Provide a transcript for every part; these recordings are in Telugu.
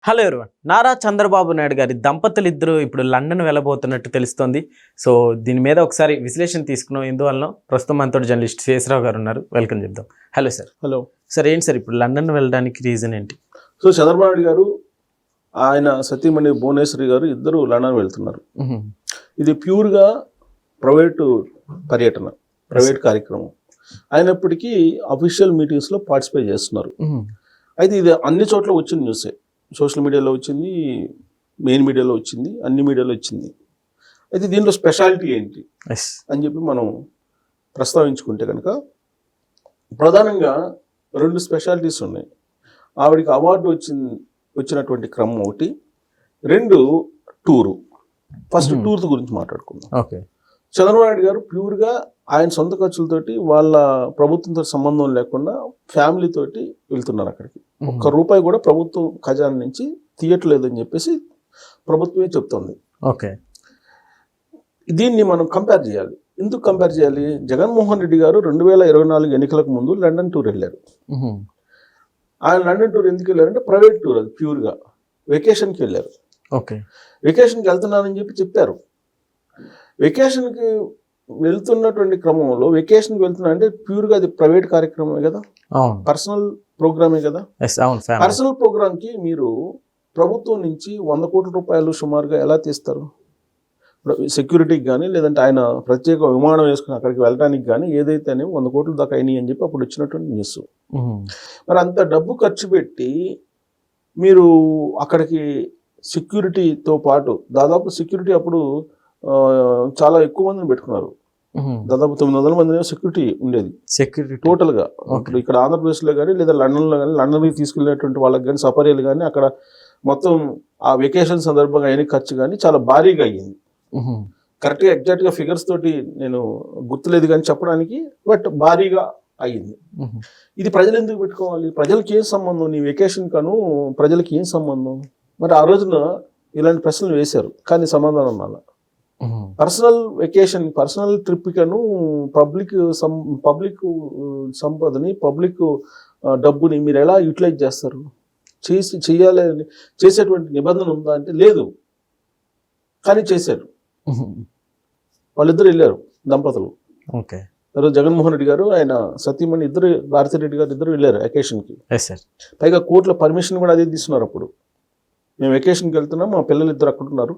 హలో ఎవరివన్, నారా చంద్రబాబు నాయుడు గారి దంపతులు ఇద్దరు ఇప్పుడు లండన్ వెళ్ళబోతున్నట్టు తెలుస్తోంది. సో దీని మీద ఒకసారి విశ్లేషణ తీసుకున్నాం. ఎందువలన ప్రస్తుతం మనతో జర్నలిస్ట్ శేషరావు గారు ఉన్నారు. వెల్కమ్ చెప్దాం. Hello sir. హలో సార్, ఏంటి సార్ ఇప్పుడు లండన్ వెళ్ళడానికి రీజన్ ఏంటి? సో చంద్రబాబు నాయుడు గారు ఆయన సతీమణి భువనేశ్వరి గారు ఇద్దరు లండన్ వెళ్తున్నారు. ఇది ప్యూర్గా ప్రైవేటు పర్యటన, ప్రైవేట్ కార్యక్రమం అయినప్పటికీ అఫీషియల్ మీటింగ్స్లో పార్టిసిపేట్ చేస్తున్నారు. అయితే ఇది అన్ని చోట్ల వచ్చిన న్యూసే. సోషల్ మీడియాలో వచ్చింది, మెయిన్ మీడియాలో వచ్చింది, అన్ని మీడియాలో వచ్చింది. అయితే దీనిలో స్పెషాలిటీ ఏంటి అని చెప్పి మనం ప్రస్తావించుకుంటే కనుక ప్రధానంగా 2 స్పెషాలిటీస్ ఉన్నాయి. ఆవిడికి అవార్డు వచ్చినటువంటి క్రమం ఒకటి, 2 టూరు. ఫస్ట్ టూర్ గురించి మాట్లాడుకుందాం. ఓకే. చంద్రబాబు నాయుడు గారు ప్యూర్గా ఆయన సొంత ఖర్చులతోటి, వాళ్ళ ప్రభుత్వంతో సంబంధం లేకుండా ఫ్యామిలీతోటి వెళ్తున్నారు అక్కడికి. ₹1 కూడా ప్రభుత్వం ఖజానా నుంచి తీయట్లేదని చెప్పేసి ప్రభుత్వమే చెప్తోంది. ఓకే. దీన్ని మనం కంపేర్ చేయాలి. ఎందుకు కంపేర్ చేయాలి? జగన్మోహన్ రెడ్డి గారు 2024 ఎన్నికలకు ముందు లండన్ టూర్ వెళ్ళారు. ఆయన లండన్ టూర్ ఎందుకు వెళ్ళారంటే ప్రైవేట్ టూర్, అది ప్యూర్గా వెకేషన్కి వెళ్ళారు. ఓకే. వెకేషన్కి వెళ్తున్నానని చెప్పి చెప్పారు. వెకేషన్కి వెళ్తున్నటువంటి క్రమంలో వెకేషన్కి వెళ్తున్నా అంటే ప్యూర్గా అది ప్రైవేట్ కార్యక్రమమే కదా, పర్సనల్ ప్రోగ్రామే కదా. పర్సనల్ ప్రోగ్రామ్కి మీరు ప్రభుత్వం నుంచి ₹100 కోట్ల సుమారుగా ఎలా తీస్తారు? సెక్యూరిటీకి కానీ, లేదంటే ఆయన ప్రత్యేక విమానం వేసుకుని అక్కడికి వెళ్ళడానికి కానీ ఏదైతేనే 100 కోట్ల దాకా అయినాయి అని చెప్పి అప్పుడు వచ్చినటువంటి న్యూస్. మరి అంత డబ్బు ఖర్చు పెట్టి మీరు అక్కడికి సెక్యూరిటీతో పాటు దాదాపు సెక్యూరిటీ అప్పుడు చాలా ఎక్కువ మందిని పెట్టుకున్నారు. దాదాపు 900 మంది సెక్యూరిటీ ఉండేది సెక్యూరిటీ టోటల్గా. ఇక్కడ ఆంధ్రప్రదేశ్లో కానీ లేదా లండన్లో కానీ, లండన్కి తీసుకెళ్ళినటువంటి వాళ్ళకి కానీ, సపర్యలు కానీ అక్కడ మొత్తం ఆ వెకేషన్ సందర్భంగా అయిన ఖర్చు కానీ చాలా భారీగా అయ్యింది. కరెక్ట్గా ఎగ్జాక్ట్గా ఫిగర్స్ తోటి నేను గుర్తులేదు కానీ చెప్పడానికి, బట్ భారీగా అయ్యింది. ఇది ప్రజలు ఎందుకు పెట్టుకోవాలి? ప్రజలకి ఏం సంబంధం? నీ వెకేషన్ కను ప్రజలకి ఏం సంబంధం? మరి ఆ రోజున ఇలాంటి ప్రశ్నలు వేశారు, కానీ సమాధానం అలా. పర్సనల్ వెకేషన్, పర్సనల్ ట్రిప్ కను పబ్లిక్ సంపదని, పబ్లిక్ డబ్బుని మీరు ఎలా యూటిలైజ్ చేస్తారు? చేయాలని చేసేటువంటి నిబంధన ఉందా అంటే లేదు, కానీ చేశారు. వాళ్ళిద్దరు వెళ్ళారు, దంపతులు. ఓకే. జగన్మోహన్ రెడ్డి గారు, ఆయన సతీమణి ఇద్దరు, భారతిరెడ్డి గారు ఇద్దరు వెళ్ళారు వెకేషన్కి. పైగా కోర్టులో పర్మిషన్ కూడా అదే తీసుకున్నారు. అప్పుడు మేము వెకేషన్కి వెళ్తున్నాం, మా పిల్లలు ఇద్దరు అక్కడ ఉన్నారు,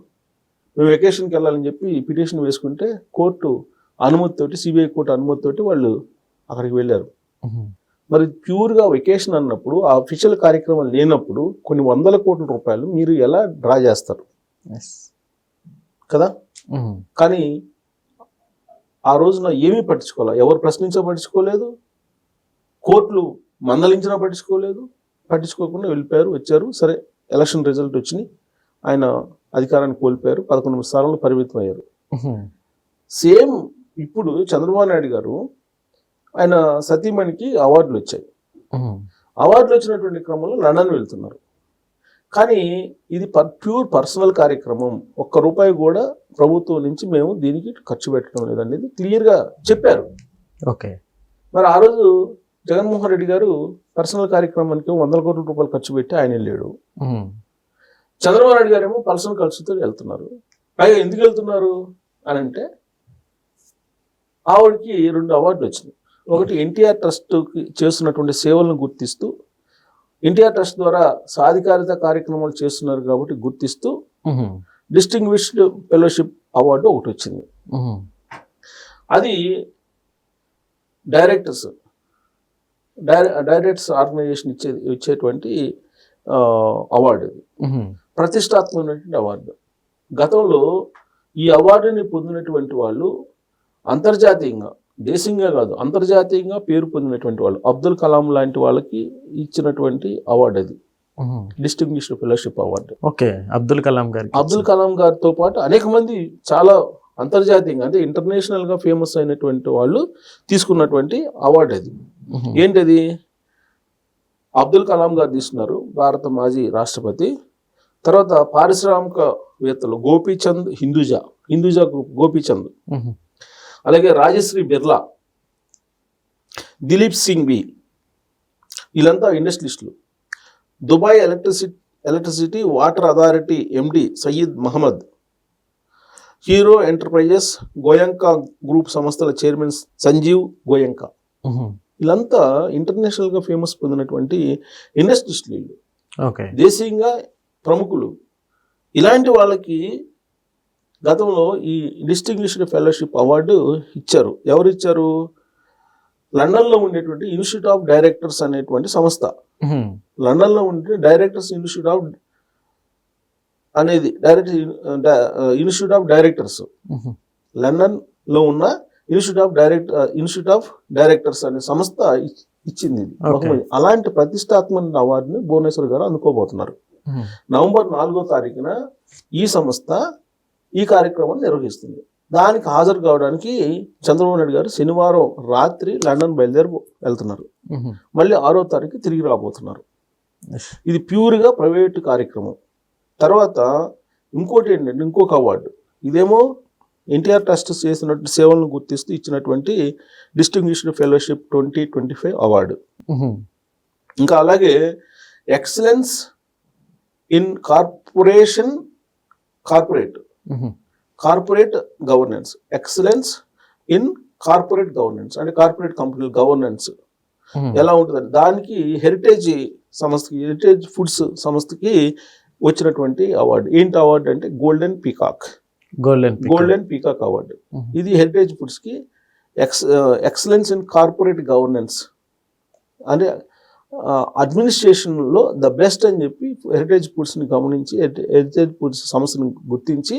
మేము వెకేషన్కి వెళ్ళాలని చెప్పి పిటిషన్ వేసుకుంటే కోర్టు అనుమతితోటి, సిబిఐ కోర్టు అనుమతితోటి వాళ్ళు అక్కడికి వెళ్ళారు. మరి ప్యూర్గా వెకేషన్ అన్నప్పుడు, ఆ అఫీషియల్ కార్యక్రమం లేనప్పుడు కొన్ని ₹100 కోట్ల మీరు ఎలా డ్రా చేస్తారు కదా? కానీ ఆ రోజున ఏమీ పట్టించుకోవాలి, ఎవరు పట్టించుకోలేదు, కోర్టులు మందలించినా పట్టించుకోకుండా వెళ్ళిపోయారు, వచ్చారు. సరే, ఎలక్షన్ రిజల్ట్ వచ్చినాయి, ఆయన అధికారాన్ని కోల్పోయారు, 11 స్థానాలు పరిమితం అయ్యారు. సేమ్ ఇప్పుడు చంద్రబాబు నాయుడు గారు, ఆయన సతీమణికి అవార్డులు వచ్చాయి. అవార్డులు వచ్చినటువంటి క్రమంలో లండన్ వెళ్తున్నారు. కానీ ఇది ప్యూర్ పర్సనల్ కార్యక్రమం, ₹1 కూడా ప్రభుత్వం నుంచి మేము దీనికి ఖర్చు పెట్టడం లేదనేది క్లియర్గా చెప్పారు. ఓకే. మరి ఆ రోజు జగన్మోహన్ రెడ్డి గారు పర్సనల్ కార్యక్రమానికి ₹100 కోట్ల ఖర్చు పెట్టి ఆయన వెళ్ళాడు. చంద్రబాబు నాయుడు గారు ఏమో పర్సనల్ ఖర్చుతో వెళ్తున్నారు. పైగా ఎందుకు వెళ్తున్నారు అని అంటే, ఆవిడకి 2 అవార్డులు వచ్చినాయి. ఒకటి ఎన్టీఆర్ ట్రస్ట్కి చేస్తున్నటువంటి సేవలను గుర్తిస్తూ, ఎన్టీఆర్ ట్రస్ట్ ద్వారా సాధికారిత కార్యక్రమాలు చేస్తున్నారు కాబట్టి గుర్తిస్తూ డిస్టింగ్విష్డ్ ఫెలోషిప్ అవార్డు ఒకటి వచ్చింది. అది డైరెక్టర్స్ ఆర్గనైజేషన్ ఇచ్చేటువంటి అవార్డు. ఇది ప్రతిష్టాత్మకమైనటువంటి అవార్డు. గతంలో ఈ అవార్డుని పొందినటువంటి వాళ్ళు అంతర్జాతీయంగా, దేశంగా కాదు అంతర్జాతీయంగా పేరు పొందినటువంటి వాళ్ళు, అబ్దుల్ కలాం లాంటి వాళ్ళకి ఇచ్చినటువంటి అవార్డు అది, distinguished fellowship award. Okay. Abdul Kalam గారితో పాటు అనేక మంది చాలా అంతర్జాతీయంగా, అంటే ఇంటర్నేషనల్గా ఫేమస్ అయినటువంటి వాళ్ళు తీసుకున్నటువంటి అవార్డు అది. ఏంటది? అబ్దుల్ కలాం గారు తీసుకున్నారు, భారత మాజీ రాష్ట్రపతి. తర్వాత పారిశ్రామికవేత్తలు గోపీచంద్ హిందూజా గ్రూప్ గోపీచంద్, అలాగే రాజశ్రీ బిర్లా, దిలీప్ సింగ్ వి, వీళ్ళంతా ఇండస్ట్రియలిస్టులు. Dubai electricity water authority MD Syed Mohammed, Hero enterprises Goenka group సంస్థల చైర్మన్ సంజీవ్ గోయంకా. వీళ్ళంతా ఇంటర్నేషనల్గా ఫేమస్ పొందినటువంటి ఇండస్ట్రియలిస్టులు వీళ్ళు, ఓకే, దేశీయంగా ప్రముఖులు. ఇలాంటి వాళ్ళకి గతంలో ఈ డిస్టింగ్విష్డ్ ఫెలోషిప్ అవార్డు ఇచ్చారు. ఎవరు ఇచ్చారు? లండన్లో ఉండేటువంటి ఇన్స్టిట్యూట్ ఆఫ్ డైరెక్టర్స్ అనేటువంటి సంస్థ. లండన్లో ఉండే డైరెక్టర్స్ ఇన్స్టిట్యూట్ ఆఫ్ అనేది ఇన్స్టిట్యూట్ ఆఫ్ డైరెక్టర్స్, లండన్లో ఉన్న ఇన్స్టిట్యూట్ ఆఫ్ డైరెక్టర్స్ అనే సంస్థ ఇచ్చింది ఇది. అలాంటి ప్రతిష్టాత్మక అవార్డుని భువనేశ్వర్ గారు అందుకోబోతున్నారు. నవంబర్ 4వ తారీఖున ఈ సంస్థ ఈ కార్యక్రమాన్ని నిర్వహిస్తుంది. దానికి హాజరు కావడానికి చంద్రబాబు నాయుడు గారు శనివారం రాత్రి లండన్ బయలుదేరి వెళ్తున్నారు. మళ్ళీ 6వ తారీఖు తిరిగి రాబోతున్నారు. ఇది ప్యూర్గా ప్రైవేట్ కార్యక్రమం. తర్వాత ఇంకోటి ఏంటంటే ఇంకొక అవార్డు, ఇదేమో ఎన్టీఆర్ ట్రస్ట్ చేసినటువంటి సేవలను గుర్తిస్తూ ఇచ్చినటువంటి డిస్టింగ్విష్డ్ ఫెలోషిప్ 2025 అవార్డు. ఇంకా అలాగే excellence in corporate governance, excellence in corporate governance అంటే కార్పొరేట్ కంపెనీల గవర్నెన్స్ ఎలా ఉంటుందండి, దానికి హెరిటేజ్ ఫుడ్స్ సంస్థకి వచ్చినటువంటి అవార్డు. ఏంటి అవార్డు అంటే గోల్డెన్ పీకాక్ అవార్డు. ఇది హెరిటేజ్ ఫుడ్స్ కి ఎక్సలెన్స్ ఇన్ కార్పొరేట్ గవర్నెన్స్ అంటే అడ్మినిస్ట్రేషన్ లో ద బెస్ట్ అని చెప్పి హెరిటేజ్ ఫుడ్స్ ని గమనించి హెరిటేజ్ ఫుడ్స్ సంస్థను గుర్తించి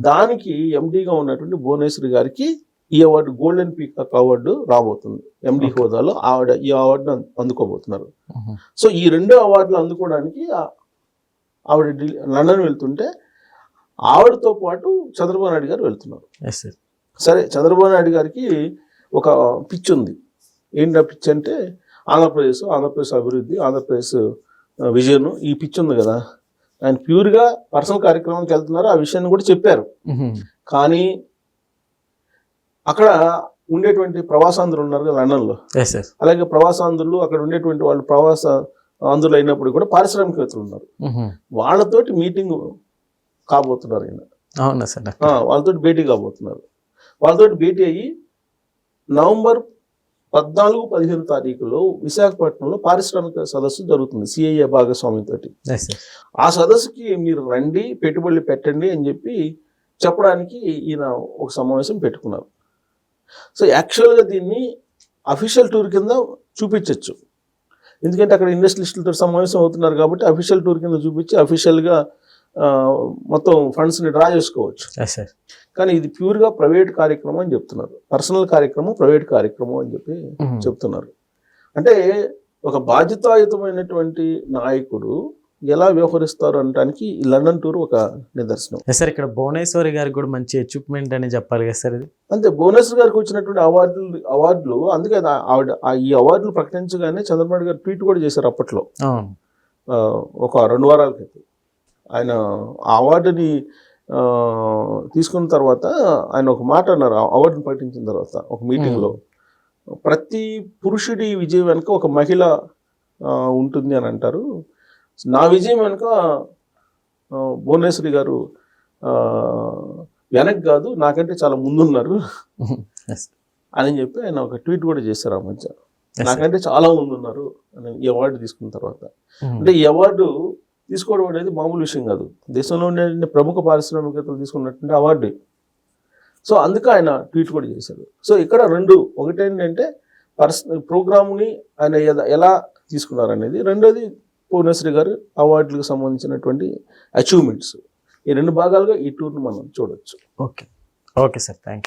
దానికి ఎండిగా ఉన్నటువంటి భువనేశ్వరి గారికి ఈ అవార్డు గోల్డెన్ పీకాక్ అవార్డు రాబోతుంది. ఎండి హోదాలో ఆవిడ ఈ అవార్డును అందుకోబోతున్నారు. సో ఈ 2 అవార్డులు అందుకోవడానికి ఆవిడ లండన్ వెళ్తుంటే ఆవిడతో పాటు చంద్రబాబు నాయుడు గారు వెళ్తున్నారు. సరే, చంద్రబాబు నాయుడు గారికి ఒక పిచ్ ఉంది. ఏంటి ఆ పిచ్ అంటే ఆంధ్రప్రదేశ్ అభివృద్ధి, ఆంధ్రప్రదేశ్ విజన్, ఈ పిచ్ ఉంది కదా. ఆయన ప్యూర్గా పర్సనల్ కార్యక్రమానికి వెళ్తున్నారు. ఆ విషయాన్ని కూడా చెప్పారు. కానీ అక్కడ ఉండేటువంటి ప్రవాసాంధ్రులు ఉన్నారు కదా లండన్లో, అలాగే ప్రవాసాంధ్రులు అక్కడ ఉండేటువంటి వాళ్ళు ఆంధ్రులు అయినప్పుడు కూడా పారిశ్రామికవేత్తలు ఉన్నారు. వాళ్ళతోటి మీటింగ్ కాబోతున్నారు ఆయన. అవునా సార్? వాళ్ళతోటి భేటీ కాబోతున్నారు. వాళ్ళతోటి భేటీ అయ్యి నవంబర్ 14-15 తారీఖులో విశాఖపట్నంలో పారిశ్రామిక సదస్సు జరుగుతుంది సిఐఏ భాగస్వామ్యంతో. ఆ సదస్సుకి మీరు రండి, పెట్టుబడులు పెట్టండి అని చెప్పడానికి ఈయన ఒక సమావేశం పెట్టుకున్నారు. సో యాక్చువల్గా దీన్ని అఫీషియల్ టూర్ కింద చూపించవచ్చు, ఎందుకంటే అక్కడ ఇండస్ట్రియలిస్టులతో సమావేశం అవుతున్నారు కాబట్టి అఫీషియల్ టూర్ కింద చూపించి అఫీషియల్గా మొత్తం ఫండ్స్ని డ్రా చేసుకోవచ్చు. కానీ ఇది ప్యూర్గా ప్రైవేట్ కార్యక్రమం అని చెప్తున్నారు. పర్సనల్ కార్యక్రమం, ప్రైవేట్ కార్యక్రమం అని చెప్తున్నారు. అంటే ఒక బాధ్యతాయుతమైనటువంటి నాయకుడు ఎలా వ్యవహరిస్తారు అనడానికి ఈ లండన్ టూర్ ఒక నిదర్శనం. సార్ ఇక్కడ భువనేశ్వరి గారికి కూడా మంచి అచీవ్మెంట్ అని చెప్పాలి కదా సార్ ఇది. అంతే, భువనేశ్వరి గారికి వచ్చినటువంటి అవార్డులు అందుకే ఆవిడ ఈ అవార్డులు ప్రకటించగానే చంద్రబాబు గారు ట్వీట్ కూడా చేశారు అప్పట్లో, ఒక 2 వారాల క్రితం. ఆయన ఆ అవార్డుని తీసుకున్న తర్వాత ఆయన ఒక మాట అన్నారు. అవార్డుని ప్రకటించిన తర్వాత ఒక మీటింగ్లో, ప్రతి పురుషుడి విజయం వెనుక ఒక మహిళ ఉంటుంది అని అంటారు. నా విజయం వెనుక భువనేశ్వరి గారు వెనక్కి కాదు, నాకంటే చాలా ముందున్నారు అని చెప్పి ఆయన ఒక ట్వీట్ కూడా చేశారు. ఆ మధ్య నాకంటే చాలా ముందున్నారు అని ఈ అవార్డు తీసుకున్న తర్వాత. అంటే ఈ అవార్డు తీసుకోవడం అనేది మామూలు విషయం కాదు. దేశంలో ఉండే ప్రముఖ పారిశ్రామికవేత్తలు తీసుకున్నటువంటి అవార్డు. సో అందుకే ఆయన ట్వీట్ కూడా చేశారు. సో ఇక్కడ 2, ఒకటి ఏంటంటే ప్రోగ్రామ్ని ఆయన ఎలా తీసుకున్నారు అనేది, రెండోది భువనేశ్వరి గారు అవార్డులకు సంబంధించినటువంటి అచీవ్మెంట్స్. ఈ 2 భాగాలుగా ఈ టూర్ను మనం చూడొచ్చు. Okay sir, thank you.